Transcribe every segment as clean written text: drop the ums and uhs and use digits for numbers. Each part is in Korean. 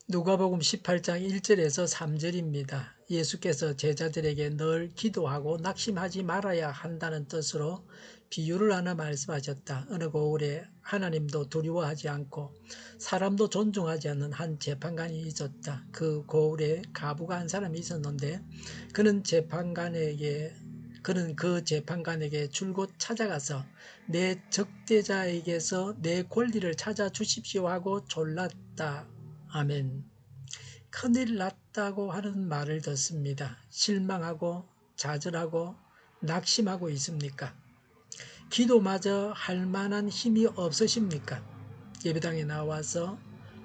누가복음 18장 1절에서 3절입니다. 예수께서 제자들에게 늘 기도하고 낙심하지 말아야 한다는 뜻으로 비유를 하나 말씀하셨다. 어느 고을에 하나님도 두려워하지 않고 사람도 존중하지 않는 한 재판관이 있었다. 그 고을에 과부가 한 사람이 있었는데 그는 그 재판관에게 줄곧 찾아가서 내 적대자에게서 내 권리를 찾아 주십시오 하고 졸랐다. 아멘. 큰일 났다고 하는 말을 듣습니다. 실망하고 좌절하고 낙심하고 있습니까? 기도마저 할 만한 힘이 없으십니까? 예배당에 나와서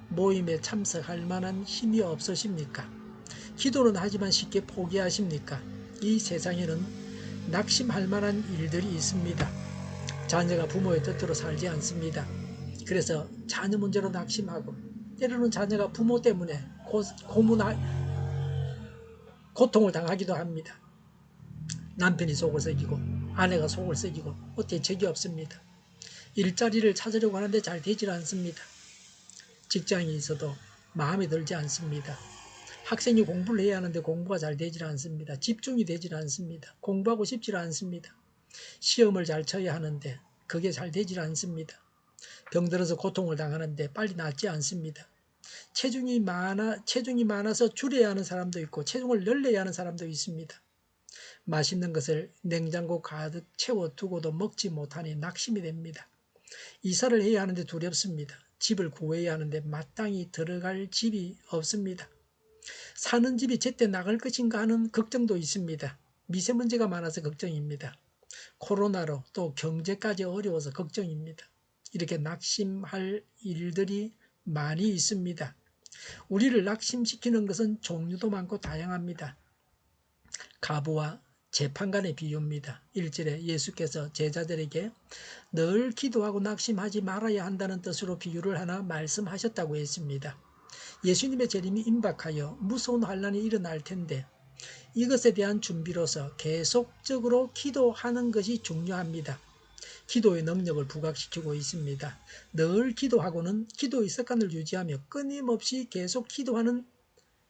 모임에 참석할 만한 힘이 없으십니까? 기도는 하지만 쉽게 포기하십니까? 이 세상에는 낙심할 만한 일들이 있습니다. 자녀가 부모의 뜻대로 살지 않습니다. 그래서 자녀 문제로 낙심하고 때로는 자녀가 부모 때문에 고통을 당하기도 합니다. 남편이 속을 썩이고 아내가 속을 썩이고 대책이 없습니다. 일자리를 찾으려고 하는데 잘 되질 않습니다. 직장이 있어도 마음에 들지 않습니다. 학생이 공부를 해야 하는데 공부가 잘 되질 않습니다. 집중이 되질 않습니다. 공부하고 싶지 않습니다. 시험을 잘 쳐야 하는데 그게 잘 되질 않습니다. 병들어서 고통을 당하는데 빨리 낫지 않습니다. 체중이 많아서 줄여야 하는 사람도 있고 체중을 늘려야 하는 사람도 있습니다. 맛있는 것을 냉장고 가득 채워두고도 먹지 못하니 낙심이 됩니다. 이사를 해야 하는데 두렵습니다. 집을 구해야 하는데 마땅히 들어갈 집이 없습니다. 사는 집이 제때 나갈 것인가 하는 걱정도 있습니다. 미세먼지가 많아서 걱정입니다. 코로나로 또 경제까지 어려워서 걱정입니다. 이렇게 낙심할 일들이 많이 있습니다. 우리를 낙심시키는 것은 종류도 많고 다양합니다. 과부와 재판관의 비유입니다. 1절에 예수께서 제자들에게 늘 기도하고 낙심하지 말아야 한다는 뜻으로 비유를 하나 말씀하셨다고 했습니다. 예수님의 재림이 임박하여 무서운 환란이 일어날 텐데 이것에 대한 준비로서 계속적으로 기도하는 것이 중요합니다. 기도의 능력을 부각시키고 있습니다. 늘 기도하고는 기도의 습관을 유지하며 끊임없이 계속 기도하는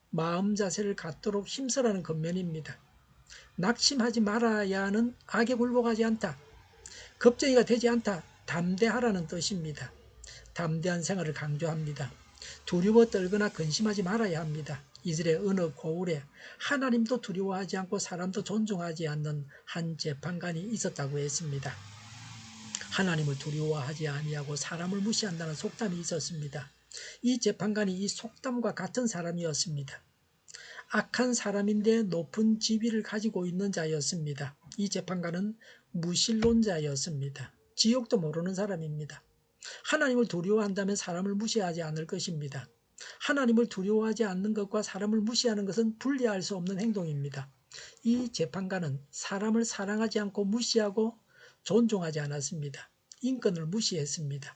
마음 자세를 갖도록 힘쓰라는 겉면입니다. 낙심하지 말아야 하는 악에 굴복하지 않다. 겁쟁이가 되지 않다. 담대하라는 뜻입니다. 담대한 생활을 강조합니다. 두려워 떨거나 근심하지 말아야 합니다. 이스라엘 어느 고을에 하나님도 두려워하지 않고 사람도 존중하지 않는 한 재판관이 있었다고 했습니다. 하나님을 두려워하지 아니하고 사람을 무시한다는 속담이 있었습니다. 이 재판관이 이 속담과 같은 사람이었습니다. 악한 사람인데 높은 지위를 가지고 있는 자였습니다. 이 재판관은 무신론자였습니다. 지옥도 모르는 사람입니다. 하나님을 두려워한다면 사람을 무시하지 않을 것입니다. 하나님을 두려워하지 않는 것과 사람을 무시하는 것은 분리할 수 없는 행동입니다. 이 재판관은 사람을 사랑하지 않고 무시하고 존중하지 않았습니다. 인권을 무시했습니다.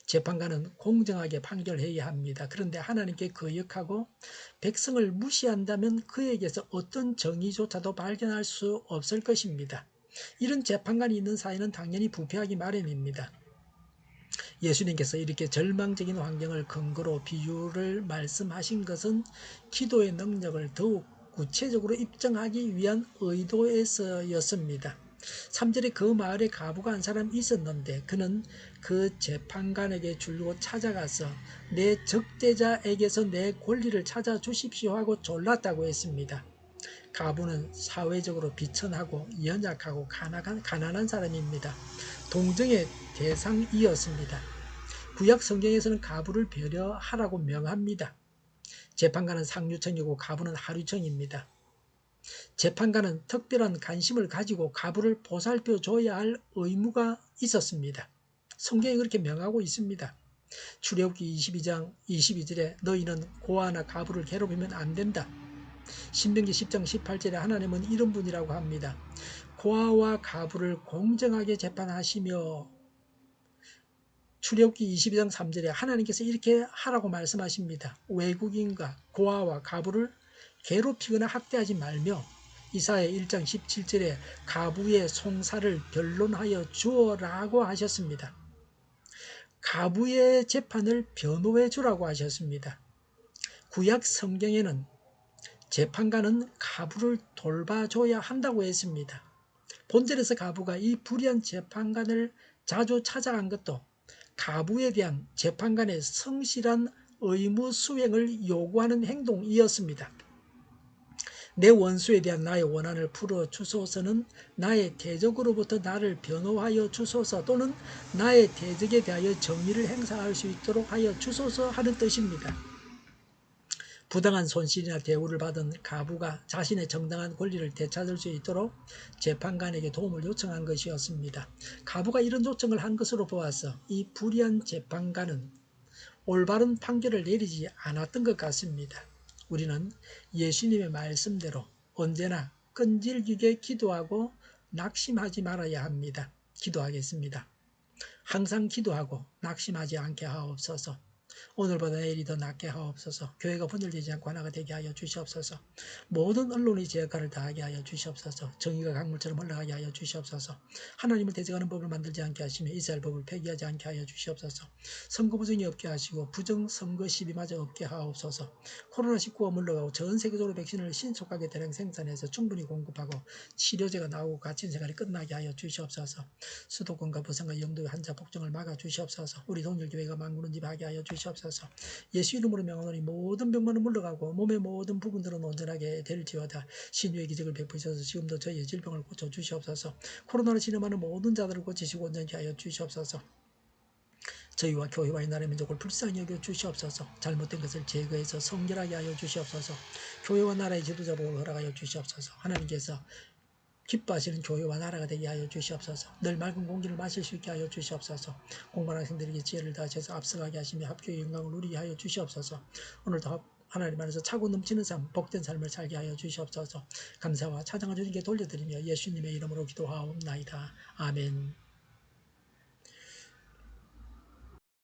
재판관은 공정하게 판결해야 합니다. 그런데 하나님께 거역하고 백성을 무시한다면 그에게서 어떤 정의조차도 발견할 수 없을 것입니다. 이런 재판관이 있는 사회는 당연히 부패하기 마련입니다. 예수님께서 이렇게 절망적인 환경을 근거로 비유를 말씀하신 것은 기도의 능력을 더욱 구체적으로 입증하기 위한 의도에서였습니다. 3절에 그 마을에 과부가 한 사람이 있었는데 그는 그 재판관에게 줄곧 찾아가서 내 적대자에게서 내 권리를 찾아 주십시오 하고 졸랐다고 했습니다. 과부는 사회적으로 비천하고 연약하고 가난한 사람입니다. 동정의 대상이었습니다. 구약 성경에서는 과부를 배려하라고 명합니다. 재판관은 상류층이고 과부는 하류층입니다. 재판관은 특별한 관심을 가지고 과부를 보살펴줘야 할 의무가 있었습니다. 성경이 그렇게 명하고 있습니다. 출애굽기 22장 22절에 너희는 고아나 과부를 괴롭히면 안 된다. 신명기 10장 18절에 하나님은 이런 분이라고 합니다. 고아와 과부를 공정하게 재판하시며 출애굽기 22장 3절에 하나님께서 이렇게 하라고 말씀하십니다. 외국인과 고아와 과부를 괴롭히거나 학대하지 말며 이사야 1장 17절에 과부의 송사를 변론하여 주어라고 하셨습니다. 과부의 재판을 변호해 주라고 하셨습니다. 구약 성경에는 재판관은 가부를 돌봐줘야 한다고 했습니다. 본절에서 가부가 이 불의한 재판관을 자주 찾아간 것도 가부에 대한 재판관의 성실한 의무 수행을 요구하는 행동이었습니다. 내 원수에 대한 나의 원한을 풀어주소서는 나의 대적으로부터 나를 변호하여 주소서 또는 나의 대적에 대하여 정의를 행사할 수 있도록 하여 주소서 하는 뜻입니다. 부당한 손실이나 대우를 받은 가부가 자신의 정당한 권리를 되찾을 수 있도록 재판관에게 도움을 요청한 것이었습니다. 가부가 이런 요청을 한 것으로 보아서 이 불의한 재판관은 올바른 판결을 내리지 않았던 것 같습니다. 우리는 예수님의 말씀대로 언제나 끈질기게 기도하고 낙심하지 말아야 합니다. 기도하겠습니다. 항상 기도하고 낙심하지 않게 하옵소서. 오늘보다 내일이 더 낫게 하옵소서. 교회가 분열되지 않고 하나가 되게 하여 주시옵소서. 모든 언론이 제 역할을 다하게 하여 주시옵소서. 정의가 강물처럼 흘러가게 하여 주시옵소서. 하나님을 대적하는 법을 만들지 않게 하시며 이스라엘 법을 폐기하지 않게 하여 주시옵소서. 선거 부정이 없게 하시고 부정선거 시비마저 없게 하옵소서. 코로나19가 물러가고 전 세계적으로 백신을 신속하게 대량 생산해서 충분히 공급하고 치료제가 나오고 갇힌 생활이 끝나게 하여 주시옵소서. 수도권과 부산과 영도의 환자 폭증을 막아 주시옵소서. 우리 동일교회가 만군은집하게 하여 주시옵소서. 예수 이름으로 명하노니 모든 병만은 물러가고 몸의 모든 부분들은 온전하게 될지어다. 신유의 기적을 베푸셔서 지금도 저희의 질병을 고쳐 주시옵소서. 코로나를 진행하는 모든 자들을 고치시고 온전케 하여 주시옵소서. 저희와 교회와 이 나라의 민족을 불쌍히 여겨 주시옵소서. 잘못된 것을 제거해서 성결하게 하여 주시옵소서. 교회와 나라의 지도자 복을 허락하여 주시옵소서. 하나님께서 기뻐하시는 교회와 나라가 되게 하여 주시옵소서. 늘 맑은 공기를 마실 수 있게 하여 주시옵소서. 공부하는 학생들에게 지혜를 다하셔서 앞서가게 하시며 합교의 영광을 누리게 하여 주시옵소서. 오늘도 하나님 안에서 차고 넘치는 삶, 복된 삶을 살게 하여 주시옵소서. 감사와 찬양을 주님께 돌려드리며 예수님의 이름으로 기도하옵나이다. 아멘.